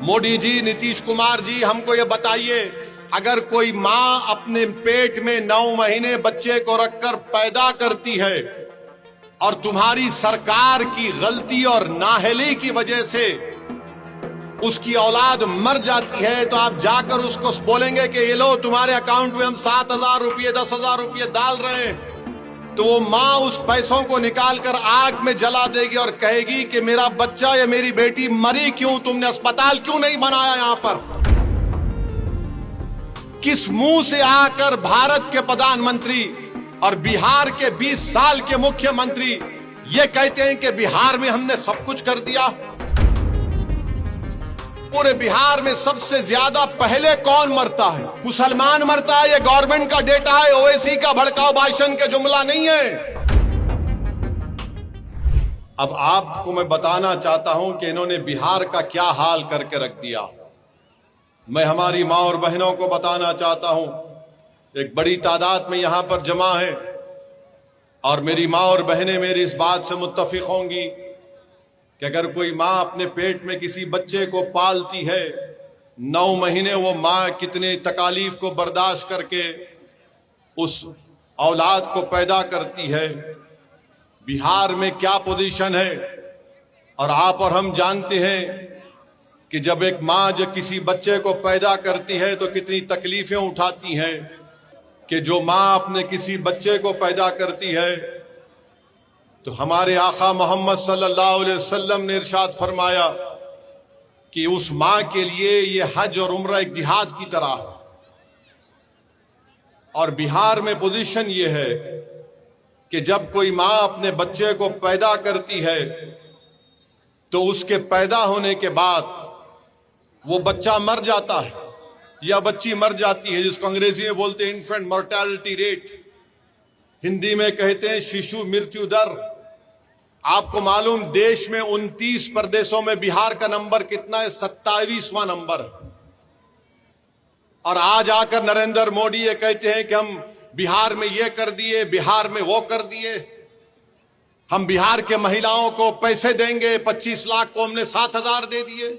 मोदी जी, नीतीश कुमार जी, हमको ये बताइए, अगर कोई माँ अपने पेट में 9 महीने बच्चे को रखकर पैदा करती है और तुम्हारी सरकार की गलती और नाअहली की वजह से उसकी औलाद मर जाती है, तो आप जाकर उसको बोलेंगे कि ये लो तुम्हारे अकाउंट में हम 7,000 रुपये 10,000 रुपये डाल रहे हैं, तो वो माँ उस पैसों को निकालकर आग में जला देगी और कहेगी कि मेरा बच्चा या मेरी बेटी मरी क्यों, तुमने अस्पताल क्यों नहीं बनाया यहां पर। किस मुंह से आकर भारत के प्रधानमंत्री और बिहार के 20 साल के मुख्यमंत्री ये कहते हैं कि बिहार में हमने सब कुछ कर दिया। पूरे बिहार में सबसे ज्यादा पहले कौन मरता है? मुसलमान मरता है। ये गवर्नमेंट का डेटा है, ओवैसी का भड़काऊ भाषण के जुमला नहीं है। अब आपको मैं बताना चाहता हूं कि इन्होंने बिहार का क्या हाल करके रख दिया। मैं हमारी मां और बहनों को बताना चाहता हूं, एक बड़ी तादाद में यहां पर जमा है और मेरी मां और बहनें मेरी इस बात से मुत्तफिक होंगी कि अगर कोई माँ अपने पेट में किसी बच्चे को पालती है, 9 महीने वो माँ कितने तकालीफ को बर्दाश्त करके उस औलाद को पैदा करती है। बिहार में क्या पोजीशन है, और आप और हम जानते हैं कि जब एक माँ जब किसी बच्चे को पैदा करती है तो कितनी तकलीफें उठाती हैं, कि जो माँ अपने किसी बच्चे को पैदा करती है तो हमारे आका मोहम्मद सल्लल्लाहु अलैहि वसल्लम ने इरशाद फरमाया कि उस मां के लिए ये हज और उम्रा एक जिहाद की तरह है। और बिहार में पोजीशन ये है कि जब कोई मां अपने बच्चे को पैदा करती है तो उसके पैदा होने के बाद वो बच्चा मर जाता है या बच्ची मर जाती है, जिसको अंग्रेजी में बोलते हैं इन्फेंट मोर्टेलिटी रेट, हिंदी में कहते हैं शिशु मृत्यु दर। आपको मालूम देश में 29 प्रदेशों में बिहार का नंबर कितना है? 27वां नंबर। और आज आकर नरेंद्र मोदी ये कहते हैं कि हम बिहार में ये कर दिए, बिहार में वो कर दिए, हम बिहार के महिलाओं को पैसे देंगे, 25 लाख को हमने 7,000 दे दिए।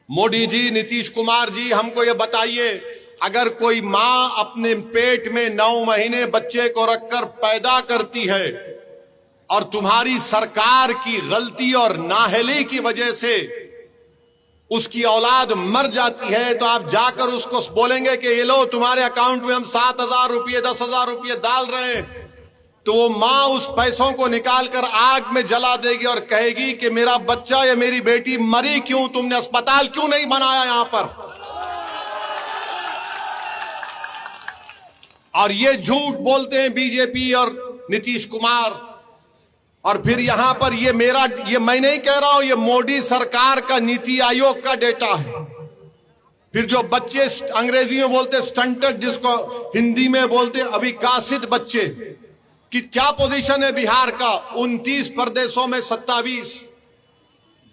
मोदी जी, नीतीश कुमार जी, हमको ये बताइए, अगर कोई माँ अपने पेट में 9 महीने बच्चे को रखकर पैदा करती है और तुम्हारी सरकार की गलती और नाअहली की वजह से उसकी औलाद मर जाती है, तो आप जाकर उसको बोलेंगे कि ये लो तुम्हारे अकाउंट में हम 7,000 रुपये 10,000 रुपये डाल रहे हैं, तो वो माँ उस पैसों को निकालकर आग में जला देगी और कहेगी कि मेरा बच्चा या मेरी बेटी मरी क्यों, तुमने अस्पताल क्यों नहीं बनाया यहां पर। और ये झूठ बोलते हैं बीजेपी और नीतीश कुमार। और फिर यहां पर ये मैं नहीं कह रहा हूं, ये मोदी सरकार का नीति आयोग का डेटा है। फिर जो बच्चे अंग्रेजी में बोलते स्टंटेड, जिसको हिंदी में बोलते अविकसित बच्चे, कि क्या पोजीशन है बिहार का? 29 प्रदेशों में 27।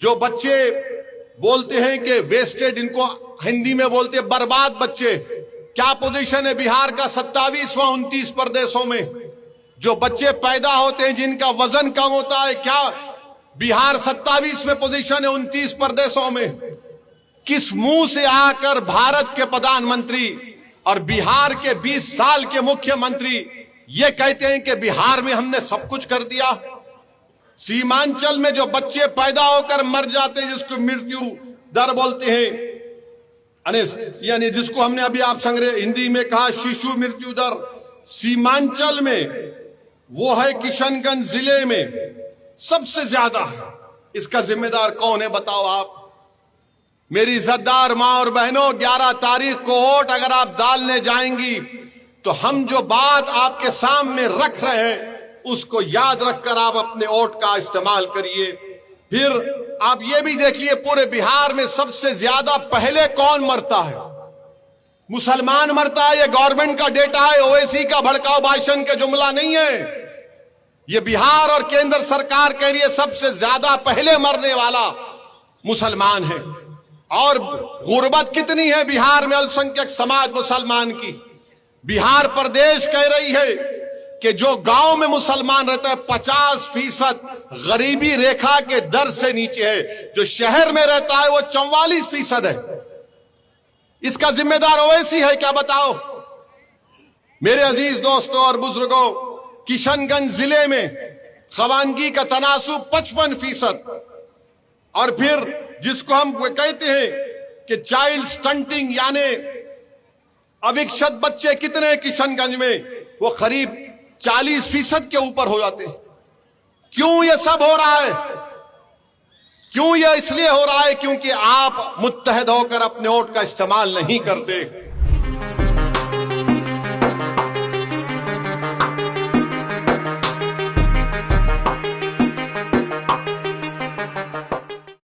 जो बच्चे बोलते हैं कि वेस्टेड, इनको हिंदी में बोलते बर्बाद बच्चे, क्या पोजीशन है बिहार का? 27वां 29 प्रदेशों में। जो बच्चे पैदा होते हैं जिनका वजन कम होता है, क्या बिहार 27वें पोजीशन है 29 प्रदेशों में। किस मुंह से आकर भारत के प्रधानमंत्री और बिहार के 20 साल के मुख्यमंत्री ये कहते हैं कि बिहार में हमने सब कुछ कर दिया। सीमांचल में जो बच्चे पैदा होकर मर जाते हैं, जिसको मृत्यु दर बोलते हैं, यानी जिसको हमने अभी आप हिंदी में कहा शिशु मृत्यु दर, सीमांचल में वो है किशनगंज जिले में सबसे ज्यादा है। इसका जिम्मेदार कौन है बताओ आप? मेरी इज्जतदार मां और बहनों, 11 तारीख को वोट अगर आप डालने जाएंगी तो हम जो बात आपके सामने रख रहे हैं उसको याद रखकर आप अपने वोट का इस्तेमाल करिए। फिर आप ये भी देखिए, पूरे बिहार में सबसे ज्यादा पहले कौन मरता है? मुसलमान मरता है। ये गवर्नमेंट का डेटा है, ओवैसी का भड़काऊ भाषण के जुमला नहीं है। ये बिहार और केंद्र सरकार के लिए सबसे ज्यादा पहले मरने वाला मुसलमान है। और गुर्बत कितनी है बिहार में अल्पसंख्यक समाज मुसलमान की। बिहार प्रदेश कह रही है कि जो गांव में मुसलमान रहता है 50% गरीबी रेखा के दर से नीचे है, जो शहर में रहता है वो 44% है। इसका जिम्मेदार ओवैसी है क्या, बताओ? मेरे अजीज दोस्तों और बुजुर्गों, किशनगंज जिले में खवानगी का तनासुब 55%, और फिर जिसको हम कहते हैं कि चाइल्ड स्टंटिंग, यानी अविकसित बच्चे कितने किशनगंज में, वो करीब 40% के ऊपर हो जाते हैं। क्यों ये सब हो रहा है? क्यों ये इसलिए हो रहा है क्योंकि आप मुत्तहद होकर अपने वोट का इस्तेमाल नहीं करते।